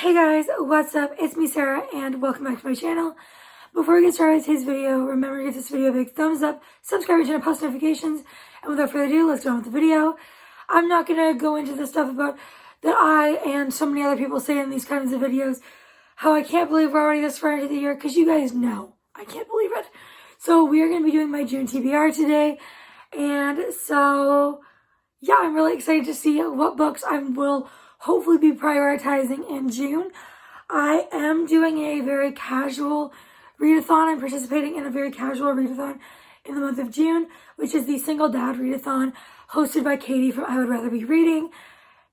Hey guys, what's up? It's me, Sarah, and welcome back to my channel. Before we get started with today's video, remember to give this video a big thumbs up, subscribe to turn on post notifications, and without further ado, let's go on with the video. I'm not going to go into the stuff about that I and so many other people say in these kinds of videos, how I can't believe we're already this far into the year, because you guys know I can't believe it. So we are going to be doing my June TBR today, and so yeah, I'm really excited to see what books I will hopefully be prioritizing in June. I am doing a very casual readathon. I'm participating in a very casual readathon in the month of June, which is the Single Dad Readathon hosted by Katy from I Would Rather Be Reading.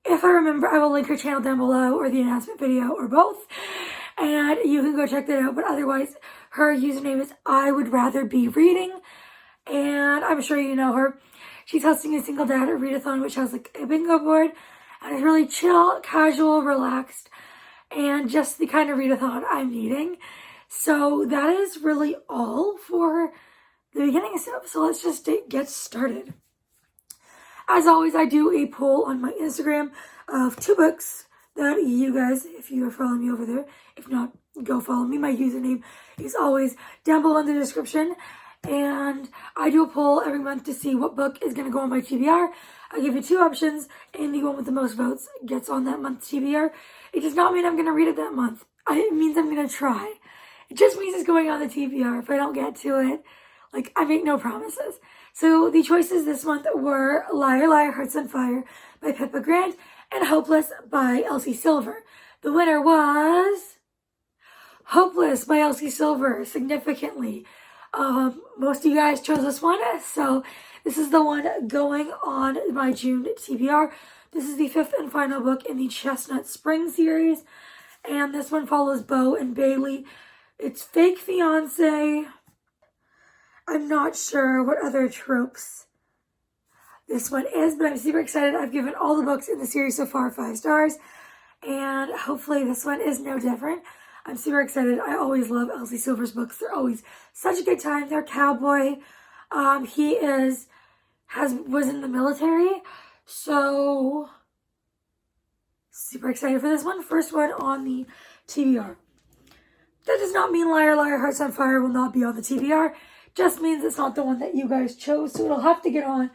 If I remember, I will link her channel down below or the announcement video or both, and you can go check that out. But otherwise, her username is I Would Rather Be Reading, and I'm sure you know her. She's hosting a Single Dad Readathon, which has like a bingo board, and it's really chill, casual, relaxed, and just the kind of readathon I'm needing. So that is really all for the beginning stuff. So let's just get started. As always, I do a poll on my Instagram of 2 books that you guys, if you are following me over there, if not, go follow me. My username is always down below in the description. And I do a poll every month to see what book is going to go on my TBR. I give you 2 options, and the one with the most votes gets on that month's TBR. It does not mean I'm going to read it that month. It means I'm going to try. It just means it's going on the TBR. If I don't get to it, like, I make no promises. So the choices this month were Liar, Liar, Hearts on Fire by Pippa Grant and Hopeless by Elsie Silver. The winner was Hopeless by Elsie Silver, significantly. Most of you guys chose this one, so this is the one going on my June TBR. This is the 5th and final book in the Chestnut Spring series, and this one follows Beau and Bailey. It's fake fiance. I'm not sure what other tropes this one is, but I'm super excited. I've given all the books in the series so far 5 stars, and hopefully this one is no different. I'm super excited. I always love Elsie Silver's books. They're always such a good time. They're cowboy. He was in the military, so super excited for this one. First one on the TBR. That does not mean Liar, Liar, Hearts on Fire will not be on the TBR. Just means it's not the one that you guys chose, so it'll have to get on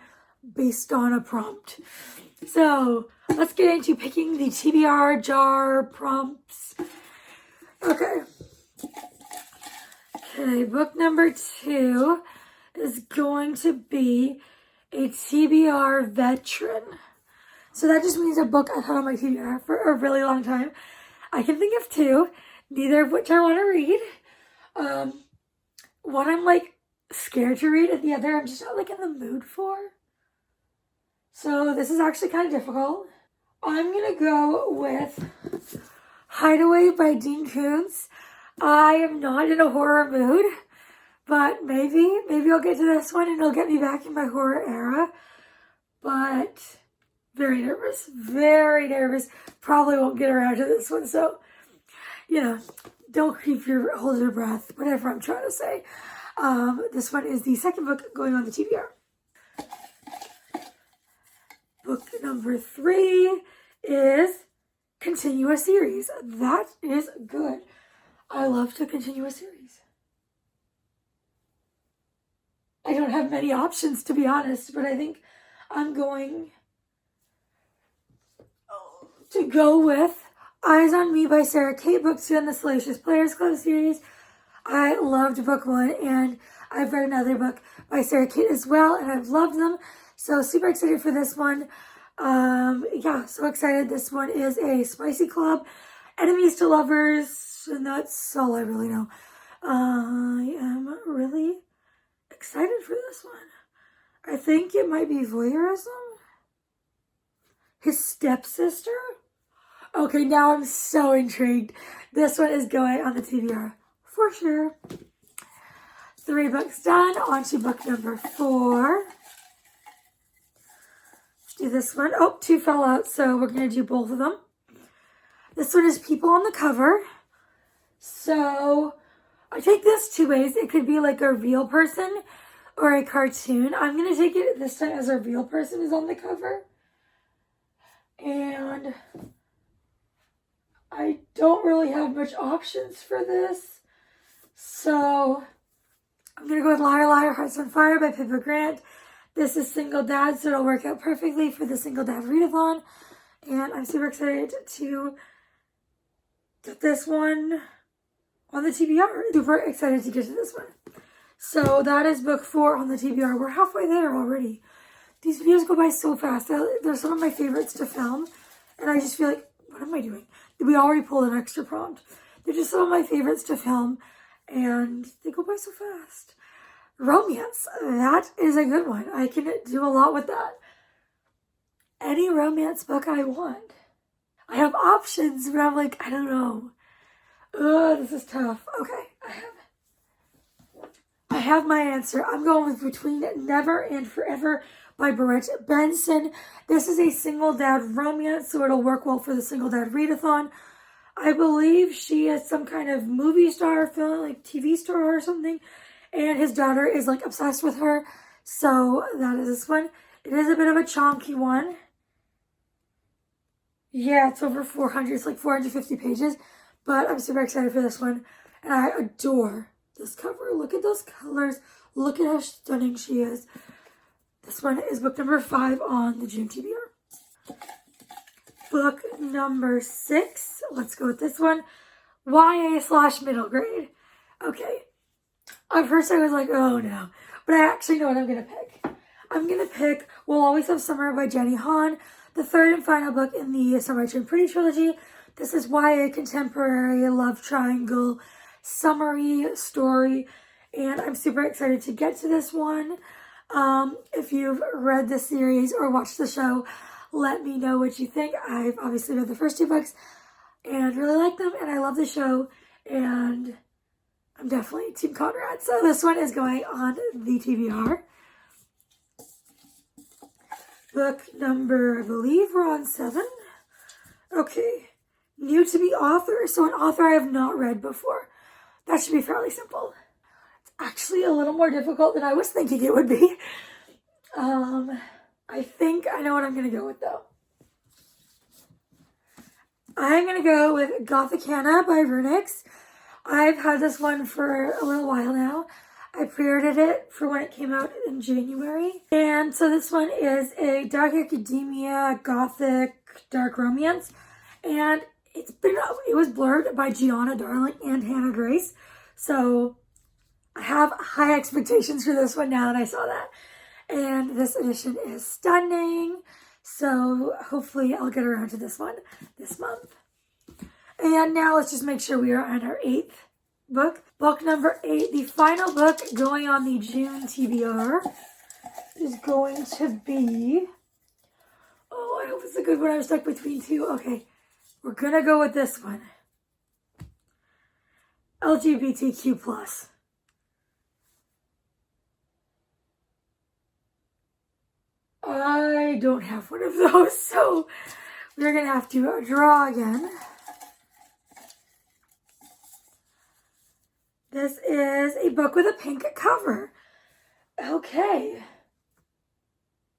based on a prompt. So let's get into picking the TBR jar prompts. Okay, book number 2 is going to be a TBR veteran. So that just means a book I've had on my TBR for a really long time. I can think of 2, neither of which I want to read. One I'm like scared to read, and the other I'm just not like in the mood for. So this is actually kind of difficult. I'm going to go with Hideaway by Dean Koontz. I am not in a horror mood, but maybe I'll get to this one and it'll get me back in my horror era. But very nervous. Probably won't get around to this one, so don't hold your breath, whatever I'm trying to say. This one is the 2nd book going on the TBR. Book number 3 is continue a series. That is good. I love to continue a series. I don't have many options, to be honest, but I think I'm going to go with Eyes on Me by Sarah. Book 2 in the Salacious Players Club series. I loved book 1, and I've read another book by Sarah Kate as well, and I've loved them. So super excited for this one. So excited. This one is a spicy club, enemies to lovers, and that's all I really know. I am really excited for this one. I think it might be voyeurism. His stepsister? Okay, now I'm so intrigued. This one is going on the TBR for sure. 3 books done. On to book number 4. Do this one. Oh, 2 fell out, so we're going to do both of them. This one is People on the Cover. So I take this 2 ways. It could be like a real person or a cartoon. I'm going to take it this time as a real person is on the cover. And I don't really have much options for this. So I'm going to go with Liar Liar Hearts on Fire by Pippa Grant. This is Single Dad, so it'll work out perfectly for the Single Dad readathon. And I'm super excited to get this one on the TBR. Super excited to get to this one. So that is book 4 on the TBR. We're halfway there already. These videos go by so fast. They're some of my favorites to film. And I just feel like, what am I doing? We already pulled an extra prompt. They're just some of my favorites to film. And they go by so fast. Romance. That is a good one. I can do a lot with that. Any romance book I want. I have options, but I'm like, I don't know. Ugh, this is tough. Okay, I have my answer. I'm going with Between Never and Forever by Britt Benson. This is a single dad romance, so it'll work well for the single dad readathon. I believe she is some kind of movie star, film, like TV star or something, and his daughter is like obsessed with her. So that is this one. It is a bit of a chonky one. Yeah, it's over 400. It's like 450 pages, but I'm super excited for this one, and I adore this cover. Look at those colors. Look at how stunning she is. This one is book number 5 on the June TBR. Book number 6. Let's go with this one. YA/middle grade. Okay. At first I was like, oh no. But I actually know what I'm going to pick. I'm going to pick We'll Always Have Summer by Jenny Han, the 3rd and final book in the Summer I Turned Pretty trilogy. This is YA contemporary love triangle summary story, and I'm super excited to get to this one. If you've read the series or watched the show, let me know what you think. I've obviously read the first 2 books and really like them, and I love the show, and I'm definitely Team Conrad. So this one is going on the TBR. Book number, I believe we're on 7. Okay. New to be author, so an author I have not read before. That should be fairly simple. It's actually a little more difficult than I was thinking it would be. I think I know what I'm going to go with, though. I'm going to go with Gothicana by Runix. I've had this one for a little while now. I pre-ordered it for when it came out in January. And so this one is a dark academia, gothic, dark romance. And it was blurred by Gianna Darling and Hannah Grace. So I have high expectations for this one now that I saw that. And this edition is stunning. So hopefully I'll get around to this one this month. And now let's just make sure we are on our 8th book. Book number 8, the final book going on the June TBR is going to be... Oh, I hope it's a good one. I'm stuck between 2. Okay, we're going to go with this one. LGBTQ+. I don't have one of those, so we're going to have to draw again. This is a book with a pink cover. Okay.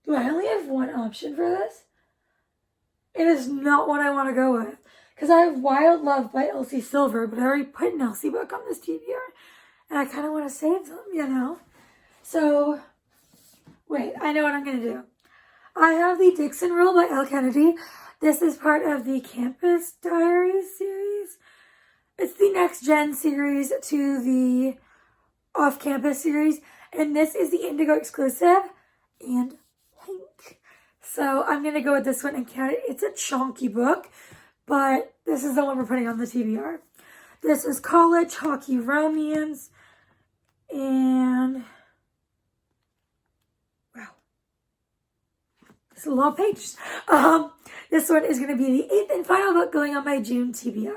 Do I only have one option for this? It is not what I want to go with. Because I have Wild Love by Elsie Silver, but I already put an Elsie book on this TBR. And I kind of want to save them, you know? So, wait, I know what I'm going to do. I have the Dixon Rule by Elle Kennedy. This is part of the Campus Diaries series. It's the next gen series to the off-campus series. And this is the Indigo exclusive and pink. So I'm going to go with this one and count it. It's a chunky book, but this is the one we're putting on the TBR. This is College Hockey Romance. And wow, it's a lot of pages. This one is going to be the 8th and final book going on my June TBR.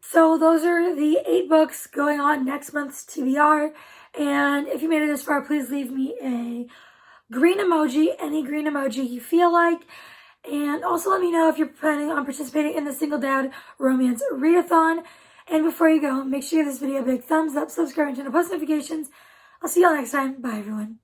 So those are the 8 books going on next month's TBR. And if you made it this far, please leave me a green emoji, any green emoji you feel like. And also let me know if you're planning on participating in the Single Dad Romance Readathon. And before you go, make sure you give this video a big thumbs up, subscribe, and turn on post notifications. I'll see you all next time. Bye, everyone.